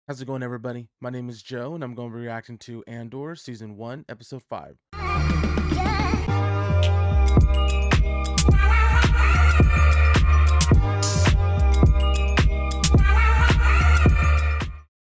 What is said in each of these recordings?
How's it going, everybody? My name is Joe, and I'm going to be reacting to Andor Season 1, Episode 5.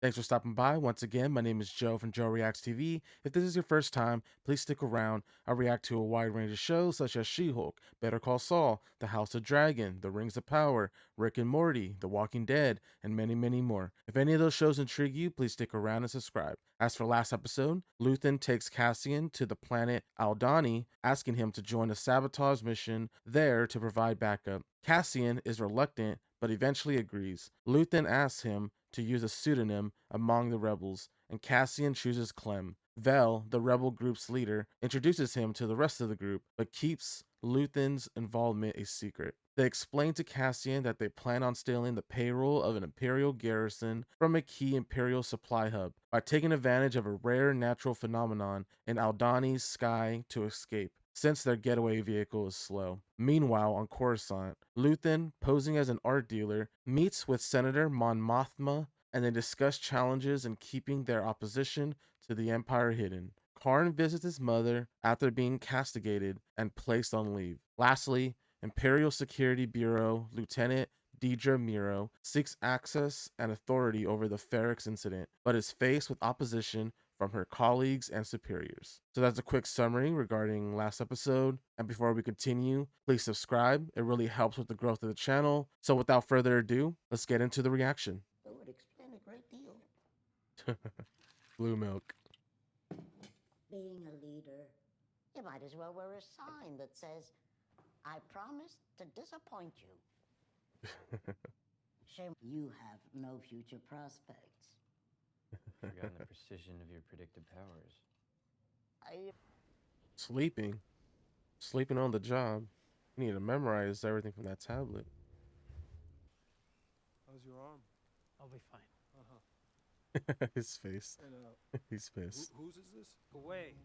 Thanks for stopping by. Once again, my name is Joe from Joe Reacts TV. If this is your first time, please stick around. I react to a wide range of shows such as She-Hulk, Better Call Saul, The House of Dragon, The Rings of Power, Rick and Morty, The Walking Dead, and many, many more. If any of those shows intrigue you, please stick around and subscribe. As for last episode, Luthen takes Cassian to the planet Aldhani, asking him to join a sabotage mission there to provide backup. Cassian is reluctant, but eventually agrees. Luthen asks him to use a pseudonym among the rebels, and Cassian chooses Clem. Vel, the rebel group's leader, introduces him to the rest of the group, but keeps Luthen's involvement a secret. They explain to Cassian that they plan on stealing the payroll of an Imperial garrison from a key Imperial supply hub by taking advantage of a rare natural phenomenon in Aldhani's sky to escape, since their getaway vehicle is slow. Meanwhile, on Coruscant, Luthen, posing as an art dealer, meets with Senator Mon Mothma, and they discuss challenges in keeping their opposition to the Empire hidden. Karn visits his mother after being castigated and placed on leave. Lastly, Imperial Security Bureau Lieutenant Deidre Miro seeks access and authority over the Ferrix incident, but is faced with opposition from her colleagues and superiors. So that's a quick summary regarding last episode. And before we continue, please subscribe. It really helps with the growth of the channel. So without further ado, let's get into the reaction. It would explain a great deal. Blue milk. Being a leader, you might as well wear a sign that says, "I promise to disappoint you." Shame you have no future prospects. Forgotten the precision of your predictive powers. Sleeping on the job. You need to memorize everything from that tablet. How's your arm? I'll be fine. His face. And, He's pissed. whose is this? Away.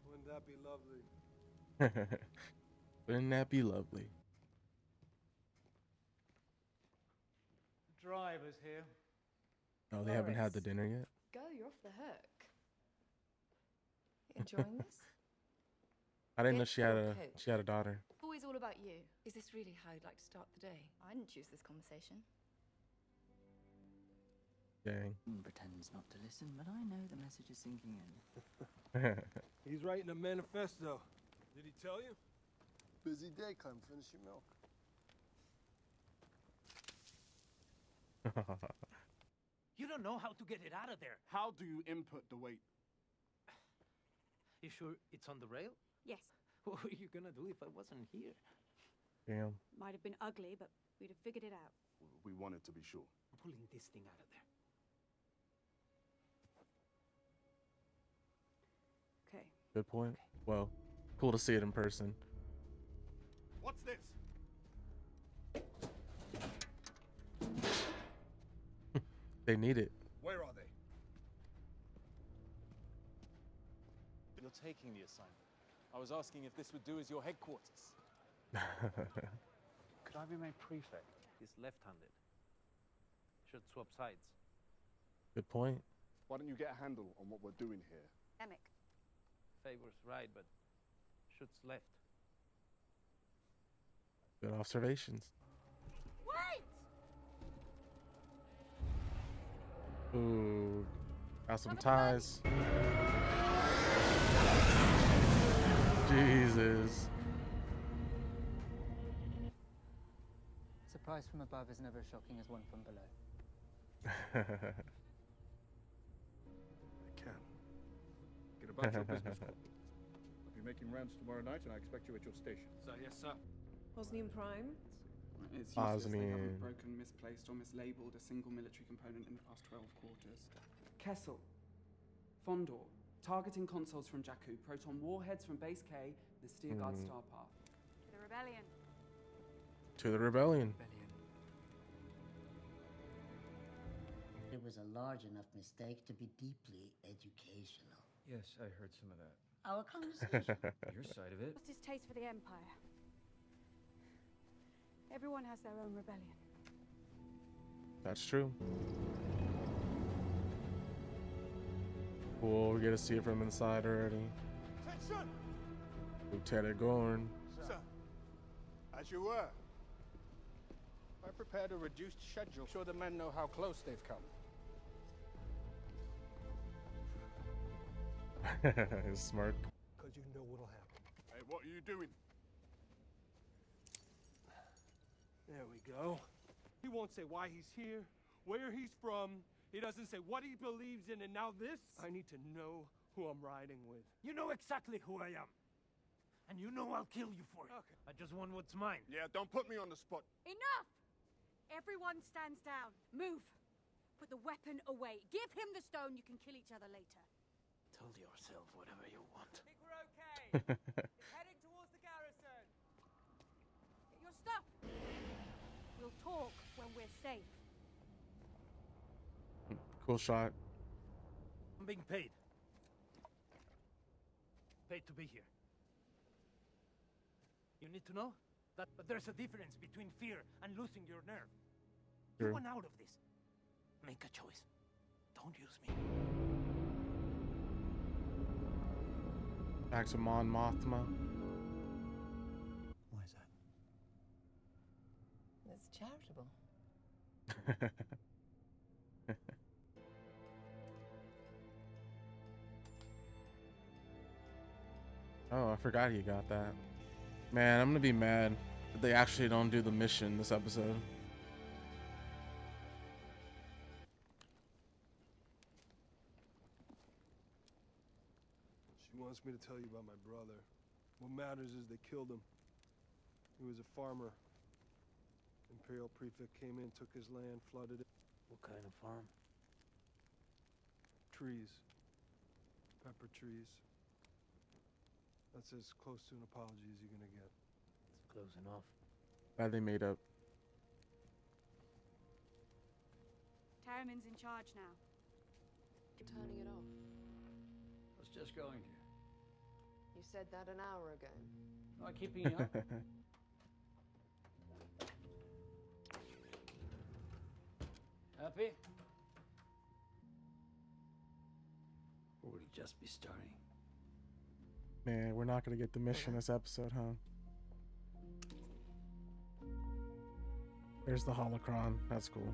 Wouldn't that be lovely? Wouldn't that be lovely? Driver's here. Oh, they haven't had the dinner yet? Go, you're off the hook. Enjoying this? I didn't know Get she had your a coat. daughter. Always all about you. Is this really how you'd like to start the day? I didn't choose this conversation. Dang. Pretends not to listen, but I know the message is sinking in. He's writing a manifesto. Did he tell you? Busy day, Clem. Finish your milk. You don't know how to get it out of there. How do you input the weight? You sure it's on the rail? Yes, What were you gonna do if I wasn't here? Damn. might have been ugly, but we'd have figured it out. We wanted to be sure. We're pulling this thing out of there. Okay. Good point. Well, cool to see it in person. What's this? They need it. Where are they? You're taking the assignment. I was asking if this would do as your headquarters. Could I be my prefect? He's left-handed. Should swap sides. Good point. Why don't you get a handle on what we're doing here? Emic. Favor's right, but shoot's left. Good observations. Wait! Ooh, got some ties. Jesus. Surprise from above is never as shocking as one from below. I can. Get about your business, Corporal. I'll be making rounds tomorrow night, and I expect you at your station. Sir, yes, sir. Osnium Prime? It's useless. They Osnium. haven't broken, misplaced, or mislabeled a single military component in the past 12 quarters. Kessel. Fondor. Targeting consoles from Jakku. Proton warheads from Base K. The Steerguard Star Path. The rebellion. To the rebellion. It was a large enough mistake to be deeply educational. Yes, I heard some of that. Our conversation. Your side of it. Lost his taste for the Empire. Everyone has their own rebellion. That's true. cool. We get to see it from inside already. Attention! Lieutenant Gorn. Sir, as you were. I prepared a reduced schedule, sure the men know how close they've come. His smirk. Because you know what'll happen. Hey, what are you doing? There we go. He won't say why he's here, where he's from. He doesn't say what he believes in, and now this? I need to know who I'm riding with. You know exactly who I am. And you know I'll kill you for it. Okay. I just want what's mine. Yeah, don't put me on the spot. Enough! Everyone stands down. Move. Put the weapon away. Give him the stone. You can kill each other later. Tell yourself whatever you want. I think we're okay. It's heading towards the garrison. Get your stuff. We'll talk when we're safe. Cool shot. I'm being paid. Paid to be here. You need to know that but there's a difference between fear and losing your nerve. Sure. You want out of this. Make a choice. Don't use me. Back to Mon Mothma. Why is that? It's charitable. Oh, I forgot he got that. Man, I'm gonna be mad that they actually don't do the mission this episode. She wants me to tell you about my brother. What matters is they killed him. He was a farmer. Imperial prefect came in, took his land, flooded it. What kind of farm? Trees. Pepper trees. That's as close to an apology as you're gonna get. It's close enough. Glad they made up. Tarriman's in charge now. Turning it off. I was just going to. You said that an hour ago. Am I keeping you up? Happy? Or will it just be starting? Man, we're not gonna get the mission this episode, huh? There's the holocron. That's cool.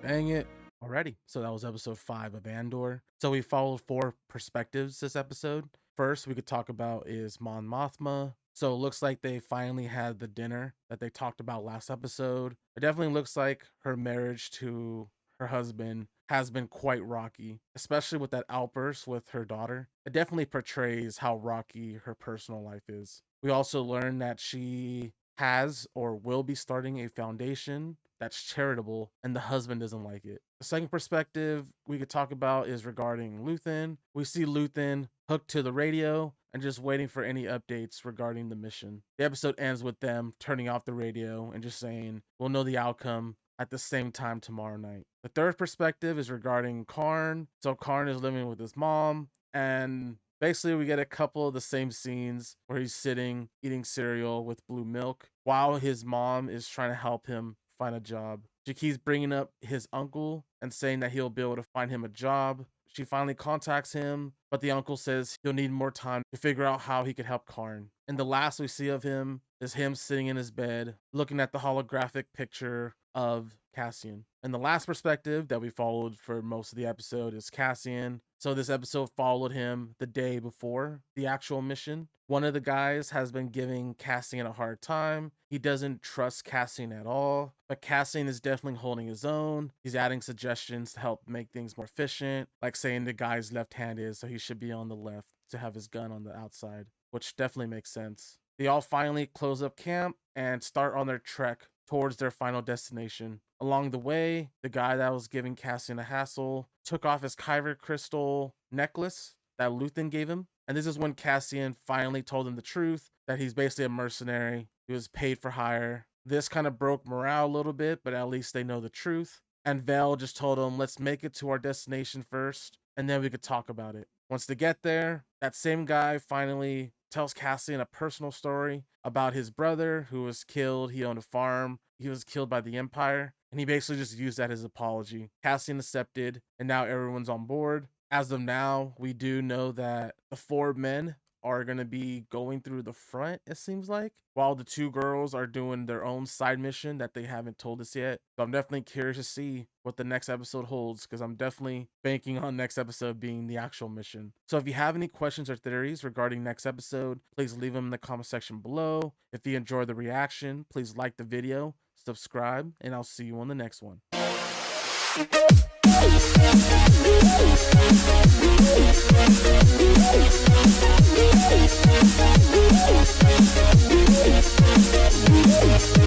Dang it. Alrighty. So that was episode 5 of Andor. So we followed 4 perspectives this episode. First, we could talk about is Mon Mothma. So it looks like they finally had the dinner that they talked about last episode. It definitely looks like her marriage to her husband has been quite rocky, especially with that outburst with her daughter. It definitely portrays how rocky her personal life is. We also learn that she has or will be starting a foundation that's charitable, and the husband doesn't like it. The second perspective we could talk about is regarding Luthen. We see Luthen hooked to the radio and just waiting for any updates regarding the mission. The episode ends with them turning off the radio and just saying, we'll know the outcome at the same time tomorrow night. The third perspective is regarding Karn. So Karn is living with his mom, and basically we get a couple of the same scenes where he's sitting eating cereal with blue milk while his mom is trying to help him find a job. She keeps bringing up his uncle and saying that he'll be able to find him a job. She finally contacts him, but the uncle says he'll need more time to figure out how he could help Karn. And the last we see of him is him sitting in his bed, looking at the holographic picture of Cassian. And the last perspective that we followed for most of the episode is Cassian. So this episode followed him the day before the actual mission. One of the guys has been giving Cassian a hard time. He doesn't trust Cassian at all, but Cassian is definitely holding his own. He's adding suggestions to help make things more efficient, like saying the guy's left-handed, so he should be on the left to have his gun on the outside, which definitely makes sense. They all finally close up camp and start on their trek towards their final destination. Along the way, the guy that was giving Cassian a hassle took off his Kyber crystal necklace that Luthen gave him. And this is when Cassian finally told him the truth, that he's basically a mercenary. He was paid for hire. This kind of broke morale a little bit, but at least they know the truth. And Vel just told him, let's make it to our destination first, and then we could talk about it. Once they get there, that same guy finally tells Cassian a personal story about his brother who was killed. He owned a farm. he was killed by the Empire, and he basically just used that as apology. Cassian accepted, and now everyone's on board. As of now, we do know that the 4 men are going to be going through the front, it seems like, while the 2 girls are doing their own side mission that they haven't told us yet. So I'm definitely curious to see what the next episode holds, because I'm definitely banking on next episode being the actual mission. So if you have any questions or theories regarding next episode, please leave them in the comment section below. If you enjoyed the reaction, please like the video, subscribe, and I'll see you on the next one.